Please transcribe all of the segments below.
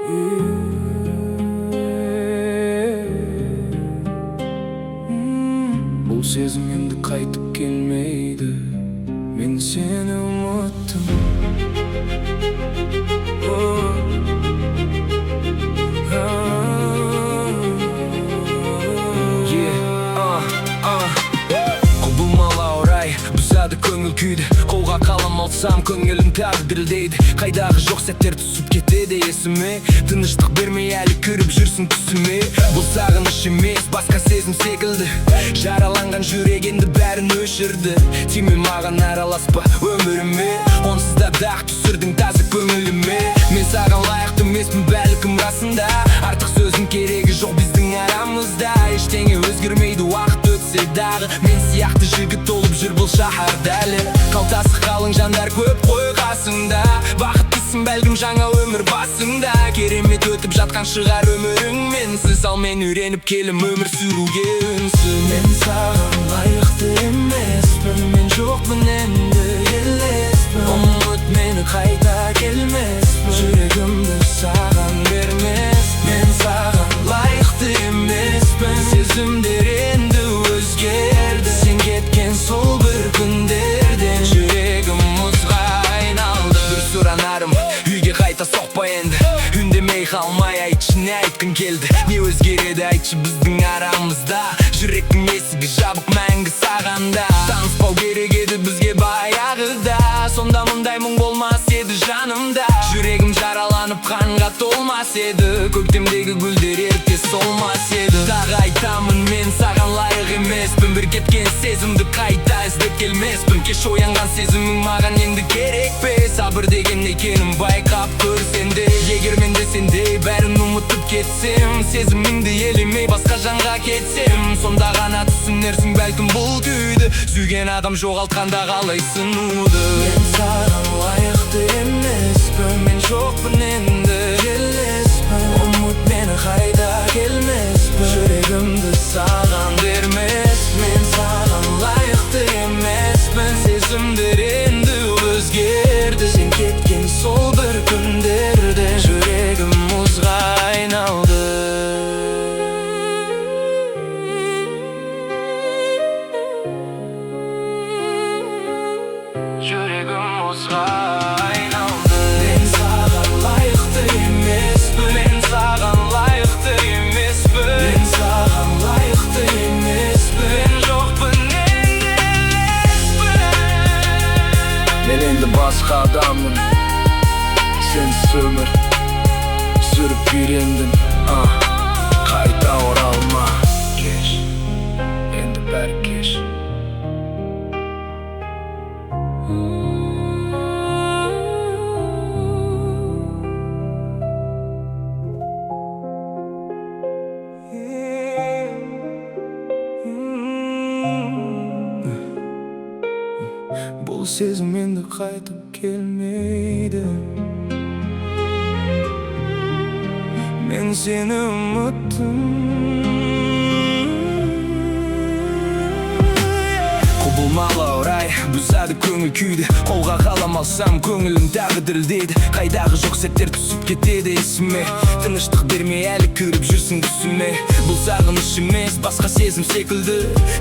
Бұл сезім енді қайтып келмейді. Мен сені ұмыттым. Құбылмалы орай бұзады көңіл күйді. Қолға қалам алсам көңілім тағы дірілдейді. Қайдағы жоқ сәттер түсіп кетеді есіме. Тыныштық бермей әлі көріп жүрсің түсіме. Бұл сағыныш емес басқа сезім секілді. Жараланған жүрек енді бәрін өшірді. Тиме маған араласпа өміріме. Онсыз да дақ түсірдің таза көңіліме. Мен саған лайықты емеспін бәлкім расында. Артық сөздің керегі жоқ біздің арамызда. Ештеңе өзгермейді уақыт өтсе дағы. Мен сияқты жігіт толып жүр бұл шаһарда әлі. Қалтасы қалың жандар көп қой қасыңда. Бақыттысың бәлкім жаңа өмір басыңда. Керемет өтіп жатқан шығар өмірің менсіз. Ал мен үйреніп келім өмір сүруге үнсіз. Мен саған лайықты емеспін, мен жоқпын енді елеспін. Ұмыт мені қайта келмеспін, жүрегімді саған бермеспін. мен саған лайықты емеспін. Сезімдер енді өзгерді, Сен кеткен сол бір күндерден жүрегім мұзға айналды. Бір сұранарым үйге қайта соқпа енді. Үндемей қалмай айтшы не айтқың келді. Не өзгереді айтшы біздің арамызда. Жүректің есігі жабық мәңгі сағанда. Таныспау керек еді бізге баяғыда. Сонда мұндай мұң болмас еді жанымда. Жүрегім жараланып қанға толмас еді. Көктемдегі гүлдер ерте солмас еді. Тағы айтамын мен саған лайық емеспін. Bir кеткен сезімді қайта іздеп келмеспін. Кеш оянған сезімің маған енді керек пе? Сабыр деген екенін байқап көрсенде. Егер мен де сендей бәрін ұмытып кетсем, сезіміңді елемей басқа жанға кетсем, сонда ғана түсінерсің бәлкім бұл күйді. Сүйген адам жоғалтқанда қалай сынуды. Мен саған лайықты емеспін, мен жоқпын енді елеспін. Ұмыт мені қайта келмеспін, жүрегімді саған бермеспін. мен саған лайықты емеспін. Сезімдер енді өзгерді, Сен кеткен сол бір күндерде жүрегім мұзға айналды. жүрегім мұзға айналды. Мен саған лайықты емеспін, Мен саған лайықты емеспін, мен саған лайықты емеспін. мен жоқпын енді емеспін. Мен енді басқа адаммын, сенсіз өмір сүріп үйрендім. Қайта оралма, кеш, енді бәрі кеш. Бұл сезім енді қайтып келмейді. Мен сені ұмыттым. Құбылмалы орай бұзады көңіл күйді. Қолға қалам алсам көңілім тағы дірілдейді. Қайдағы жоқ сәттер түсіп кетеді есіме. Тыныштық бермей әлі көріп жүрсің түсіме. Бұл сағыныш емес басқа сезім секілді.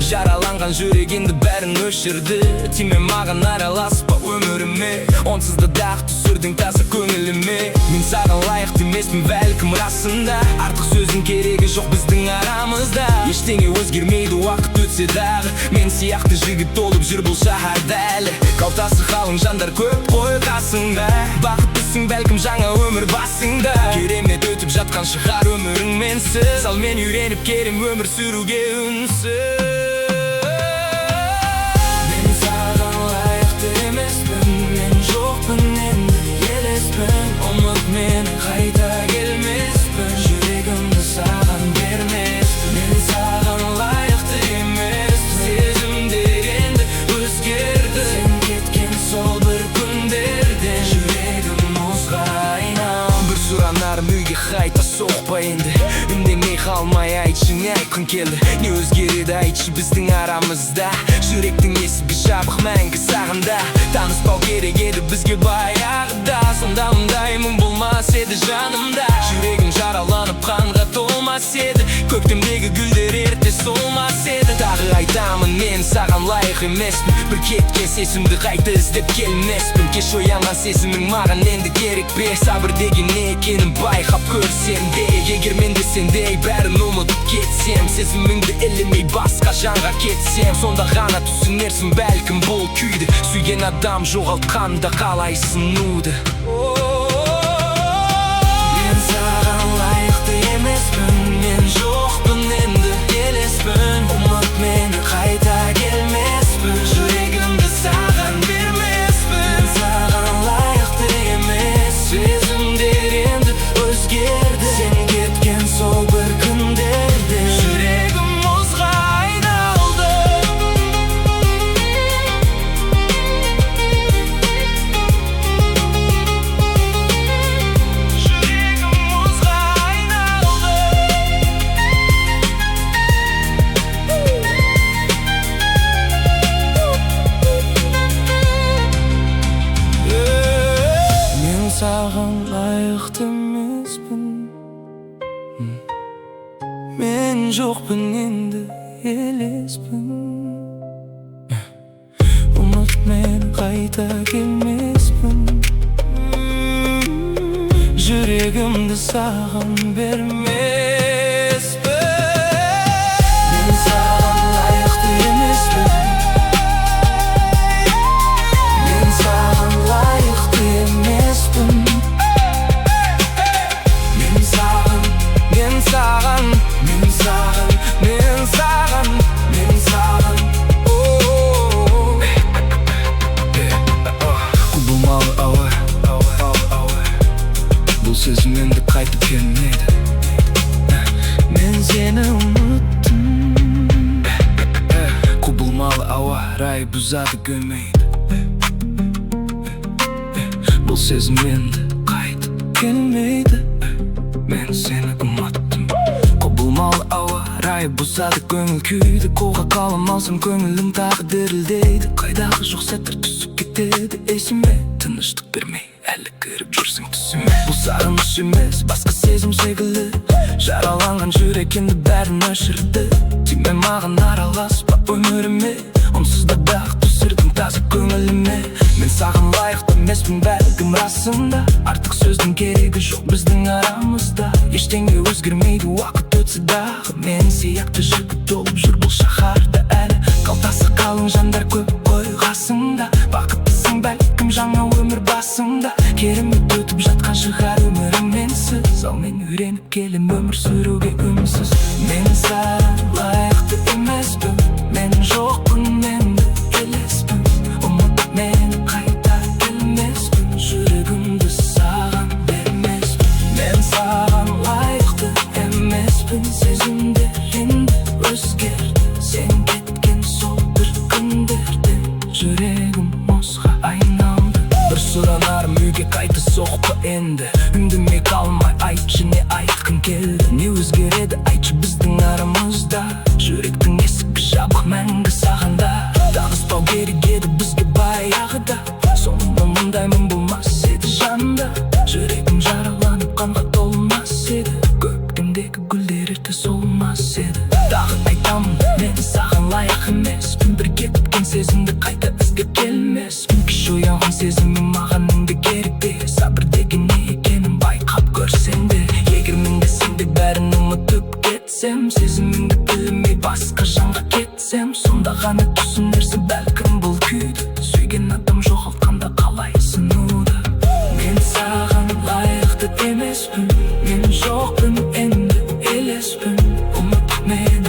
Жараланған жүрек енді бәрін өшірді. Тиме маған араласпа өміріме. Онсыз да дақ түсірдің таза көңіліме. Мен саған лайықты емеспін бәлкім расында. Артық сөздің керегі жоқ біздің арамызда. Ештеңе өзгермейді уақыт өтсе дағы. Мен сияқты жігіт толып жүр бұл шаһарда әлі. Қалтасы қалың жандар көп қой қасыңда. Бақыттысың бәлкім жаңа өмір басыңда. Керемет өтіп жатқан шығар өмірің менсіз. Ал мен үйреніп келем өмір сүруге үнсіз. Мен саған лайықты емеспін, мен жоқпын енді елеспін. Ұмыт мені қайта келмеспін, жүрегімді саған бермеспін. мен саған лайықты емеспін. Сезімдер енді өзгерді, Сен кеткен сол бір күндерде жүрегім мұзға айналды. Бір сұранарым үйге қайта соқпа енді. Үндемей қалмай айтшы не айтқың келді. Не өзгереді айтшы біздің арамызда. Жүректің есігі жабық мәңгі сағында. Таныспау керек еді бізге баяғыда. Сонда мұндай мұң болмас еді жанымда. solmaz edi. Köktemdegi güller erте solmaz edi. Dagı aytamın men sagan layık emesmin. Bir ketken sesimdi kayta izdep kelmesmin. Keş oyangan sesimin magan endi gerek be. Sabır degen ne ekenin bayqap görsem de. Eger men de sendey bärin unutup ketsem, sezimingdi elemey baska janga ketsem, sonda gana түсүнерсиң бәлким бул күйдү. Сүйген адам жогалтканда калай сынууду. Мен саған лайықты емеспін, мен жоқпын енді елеспін. Ұмыт мені қайта келмеспін, жүрегімді саған бермеспін. Мен саған лайықты емес, сезімдер енді өзгерді. Сен кеткен сол бір күндерде жүрегім мұзға айналды. Жүрегім мұзға айналды. Мен саған лайықты емеспін, мен жоқпын енді елеспін. Ұмыт мен қайта келмеспін, жүрегімді саған бермеспін. Мен саған лайықты емеспін, мен саған лайықты емеспін. Мен саған, мен саған, мен саған, мен саған, мен саған. Құбылмалы ауа, бұл сезім енді қайтып келмейді. Мен сені ұмыттым. Құбылмалы ауа райы бұзады көмейді. Бұл сезім енді қайтып келмейді. Мен сені ұмыттым. Құбылмалы ауа райы бұзады көңіл күйді. Қолға қалам алсам көңілім тағы дірілдейді. Қайдағы жоқ сәттер түсіп кетеді есіме. Тыныштық бермей әлі кіріп жүрсің түсіме. Бұл сағыныш емес, басқа сезім секілді. Жараланған жүрек енді бәрін өшірді. Тиме маған араласпа өміріме, онсыз да бақ түсірдің таза көңіліме. Мен саған лайықты емеспін бәлкім расында. Артық сөздің керегі жоқ біздің арамызда. Ештеңе өзгермейді уақыт өтсе дағы. Мен сияқты жігіт толып жүр бұл шаһарда әлі. Қалтасы қалың жандар көп қой қасыңда. Бақыттысың бәлкім жаңа өмір басыңда. Керемет өтіп жатқан шығар өмірім менсіз. Ал мен үйреніп келем өмір сүруге үмітсіз. Мен саған лайықты емеспін, мен жоқпын енді елеспін. Ұмыт мені қайта келмеспін, жүрегімді саған бермеспін. Мен саған лайықты емеспін, сезімдер енді өзгерді. Сен кеткен сол бір күндерде жүрегім мұзға айналды. Бір сұранарым үйге қайта соқпа енді. Үндемей қалмай айтшы не айтқың келді. Не өзгереді айтшы біздің арамызда. Жүректің есігі жабық мәңгі сағанда. Таныспау керек еді бізге баяғыда. Сонда мұндай мұң болмас еді жанда. Жүрегім жараланып қанға толмас еді. Көктемдегі гүлдер ерте солмас еді. Тағы айтамын мен саған лайық емеспін. Bir кеткен сезімді қайта іздеп келмеспін. Кеш оянған сезімім маған енді керек те. Сабыр деген не екенін байқап көрсем де. Егер мен де сенде бәрін ұмытып кетсем, сезіміңді білмей басқа жанға кетсем, сонда ғана түсінерсің бәлкім бұл күйді. Сүйген адам жоғалтқанда қалай сынуды. Мен саған лайықты емеспін, мен жоқпын енді елеспін. Ұмыт мені